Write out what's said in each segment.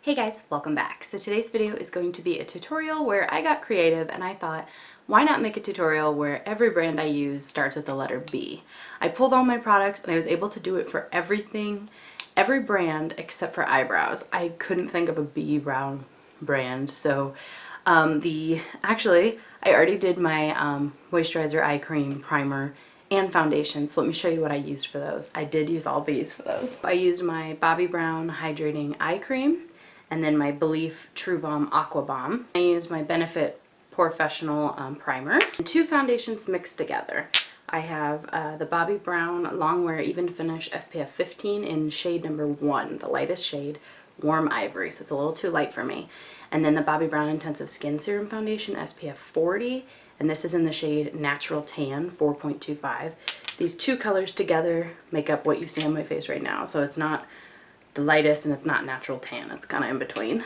Hey guys, welcome back. So today's video is going to be a tutorial where I got creative and I thought, why not make a tutorial where every brand I use starts with the letter B? I pulled all my products and I was able to do it for everything, every brand except for eyebrows. I couldn't think of a Bobbi Brown brand, so I already did my moisturizer, eye cream, primer, and foundation, so let me show you what I used for those. I did use all B's for those. I used my Bobbi Brown Hydrating Eye Cream, and then my Belif True Balm Aqua Balm. I used my Benefit Professional primer. And two foundations mixed together. I have the Bobbi Brown Longwear Even Finish SPF 15 in shade number 1, the lightest shade, Warm Ivory, so it's a little too light for me. And then the Bobbi Brown Intensive Skin Serum Foundation SPF 40, and this is in the shade Natural Tan 4.25. These two colors together make up what you see on my face right now, so it's not the lightest and it's not natural tan, it's kind of in between.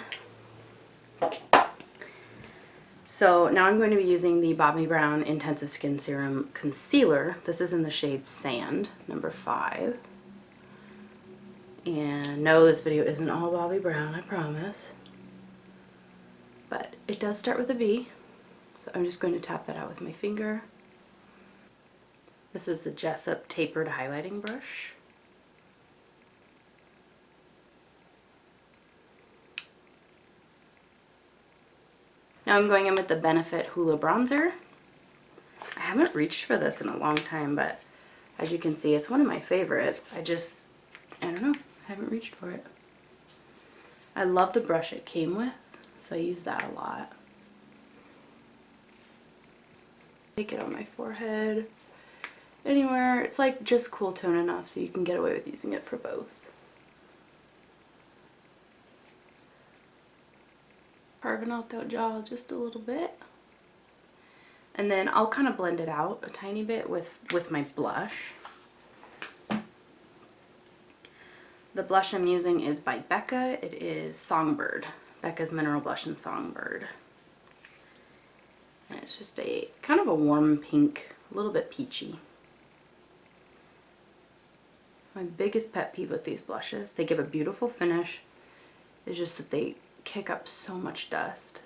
So now I'm going to be using the Bobbi Brown Intensive Skin Serum Concealer. This is in the shade Sand, number 5. And no, this video isn't all Bobbi Brown, I promise. But it does start with a B, so I'm just going to tap that out with my finger. This is the Jessup Tapered Highlighting Brush. Now I'm going in with the Benefit Hoola Bronzer. I haven't reached for this in a long time, but as you can see, it's one of my favorites. I don't know, I haven't reached for it. I love the brush it came with, so I use that a lot. Take it on my forehead, anywhere. It's like just cool tone enough so you can get away with using it for both. Carving out that jaw just a little bit. And then I'll kind of blend it out a tiny bit with my blush. The blush I'm using is by Becca. It is Songbird. Becca's Mineral Blush in Songbird. And it's just a kind of a warm pink, a little bit peachy. My biggest pet peeve with these blushes, they give a beautiful finish. It's just that they kick up so much dust.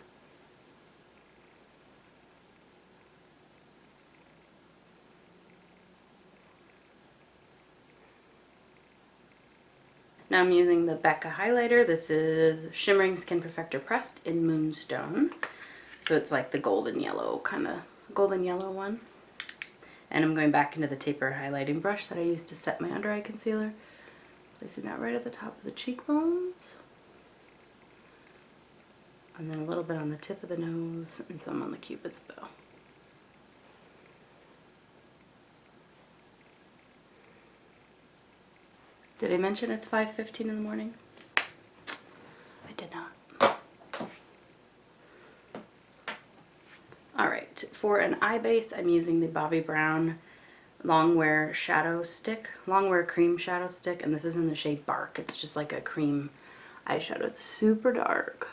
Now I'm using the Becca highlighter. This is Shimmering Skin Perfector Pressed in Moonstone. So it's like the golden yellow, kind of golden yellow one. And I'm going back into the taper highlighting brush that I used to set my under eye concealer. Placing that right at the top of the cheekbones. And then a little bit on the tip of the nose and some on the Cupid's bow. Did I mention it's 5:15 in the morning? I did not. Alright, for an eye base I'm using the Bobbi Brown Longwear Shadow Stick, Longwear Cream Shadow Stick, and this is in the shade Bark. It's just like a cream eyeshadow. It's super dark.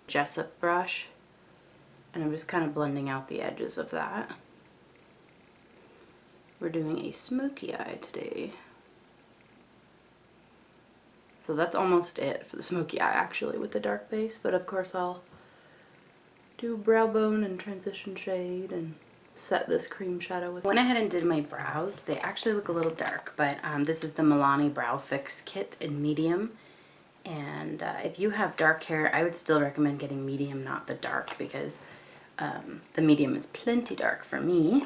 Jessup brush, and I'm just kind of blending out the edges of that. We're doing a smoky eye today. So that's almost it for the smoky eye actually with the dark base, but of course I'll do brow bone and transition shade and set this cream shadow with. Went ahead and did my brows. They actually look a little dark, but this is the Milani Brow Fix Kit in medium. And if you have dark hair, I would still recommend getting medium, not the dark, because the medium is plenty dark for me.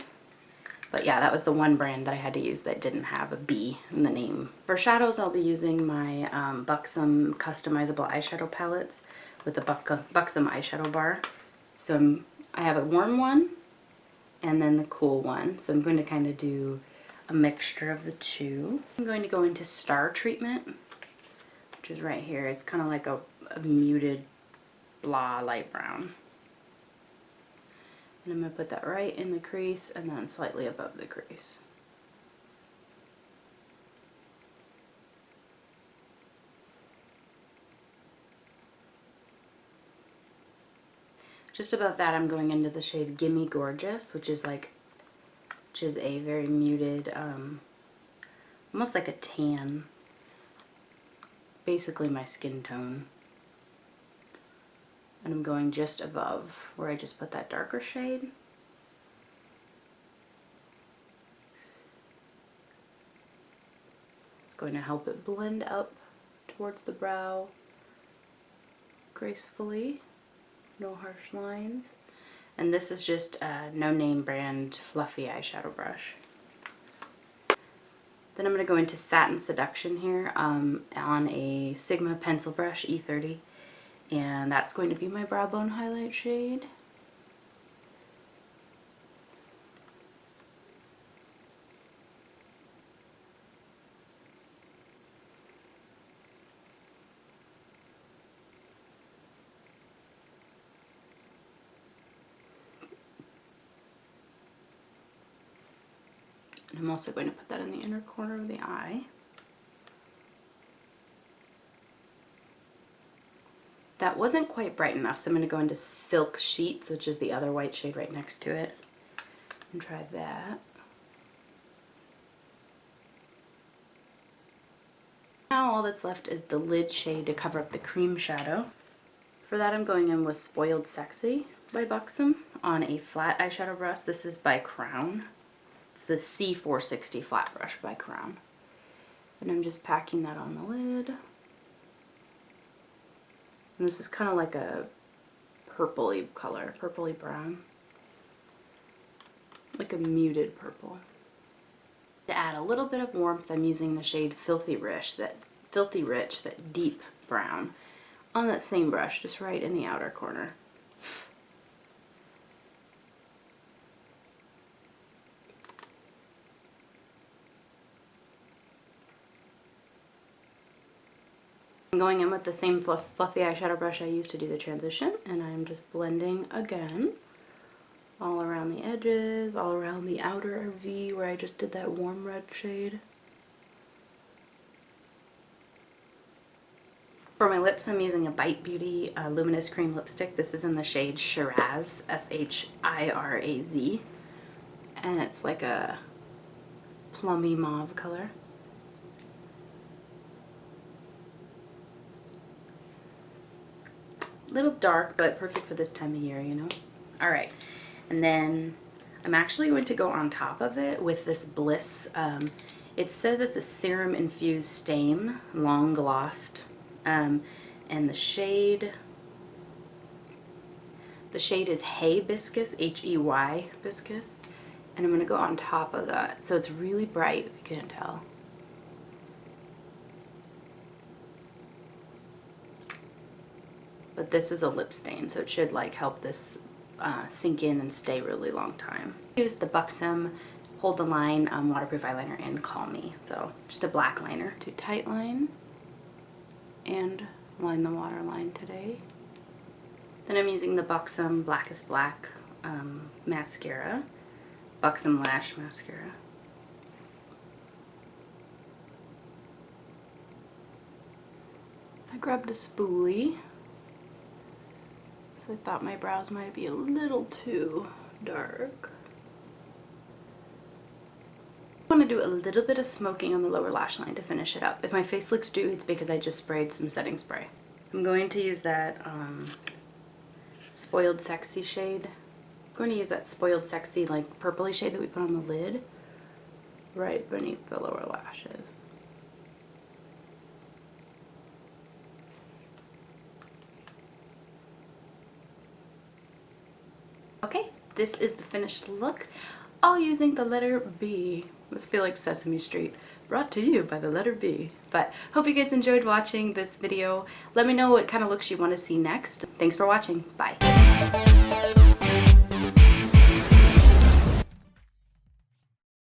But yeah, that was the one brand that I had to use that didn't have a B in the name. For shadows, I'll be using my Buxom customizable eyeshadow palettes with the Buxom eyeshadow bar. So I have a warm one and then the cool one. So I'm going to kind of do a mixture of the two. I'm going to go into Star Treatment, which is right here. It's kind of like a muted blah light brown. And I'm going to put that right in the crease and then slightly above the crease. Just above that, I'm going into the shade Gimme Gorgeous, which is a very muted, almost like a tan, basically my skin tone. And I'm going just above where I just put that darker shade. It's going to help it blend up towards the brow gracefully, no harsh lines. And this is just a no-name brand fluffy eyeshadow brush. Then I'm going to go into Satin Seduction here on a Sigma pencil brush E30. And that's going to be my brow bone highlight shade. And I'm also going to put that in the inner corner of the eye. That wasn't quite bright enough, so I'm going to go into Silk Sheets, which is the other white shade right next to it, and try that. Now all that's left is the lid shade to cover up the cream shadow. For that I'm going in with Spoiled Sexy by Buxom on a flat eyeshadow brush. This is by Crown. It's the C460 flat brush by Crown. And I'm just packing that on the lid. And this is kind of like a purpley color, purpley brown. Like a muted purple. To add a little bit of warmth, I'm using the shade Filthy Rich, that deep brown, on that same brush, just right in the outer corner. I'm going in with the same fluffy eyeshadow brush I used to do the transition, and I'm just blending again all around the edges, all around the outer V where I just did that warm red shade. For my lips, I'm using a Bite Beauty Luminous Cream Lipstick. This is in the shade Shiraz, S-H-I-R-A-Z, and it's like a plummy mauve color. Little dark, but perfect for this time of year, you know? Alright, and then I'm actually going to go on top of it with this Bliss. It says it's a serum infused stain, long glossed, and the shade is Hibiscus, H-E-Y, Hibiscus, and I'm going to go on top of that. So it's really bright, if you can't tell. But this is a lip stain, so it should like help this sink in and stay a really long time. Use the Buxom Hold the Line waterproof eyeliner in Call Me. So just a black liner. To tight line and line the waterline today. Then I'm using the Buxom Blackest Black mascara, Buxom Lash Mascara. I grabbed a spoolie. So I thought my brows might be a little too dark. I want to do a little bit of smoking on the lower lash line to finish it up. If my face looks dewy, it's because I just sprayed some setting spray. I'm going to use that Spoiled Sexy shade. I'm going to use that Spoiled Sexy like purpley shade that we put on the lid right beneath the lower lashes. Okay, this is the finished look, all using the letter B. Must feel like Sesame Street, brought to you by the letter B. But hope you guys enjoyed watching this video. Let me know what kind of looks you want to see next. Thanks for watching. Bye.